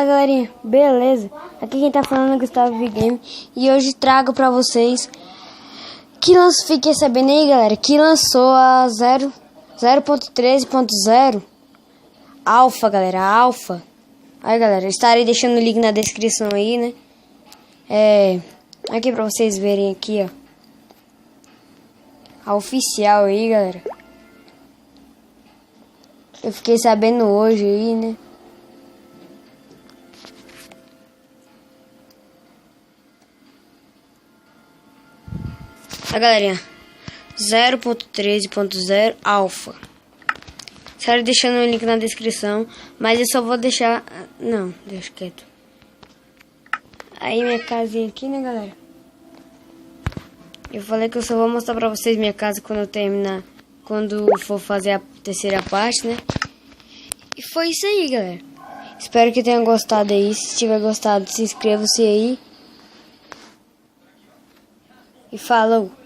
Fala galerinha, beleza? Aqui quem tá falando é o Gustavo Vigame e hoje trago pra vocês que fiquei sabendo aí galera, que lançou a 0.13.0 Alpha galera, Alpha. Aí galera, estarei deixando o link na descrição aí, né? Aqui pra vocês verem aqui, ó. A oficial aí galera. Eu fiquei sabendo hoje aí, né? A galerinha, 0.13.0 Alpha. Sério, deixando o link na descrição, mas eu só vou deixar... Não, deixa quieto. Aí minha casinha aqui, né, galera? Eu falei que eu só vou mostrar pra vocês minha casa quando eu terminar, quando for fazer a terceira parte, né? E foi isso aí, galera. Espero que tenham gostado aí. Se tiver gostado, se inscreva-se aí. E falou!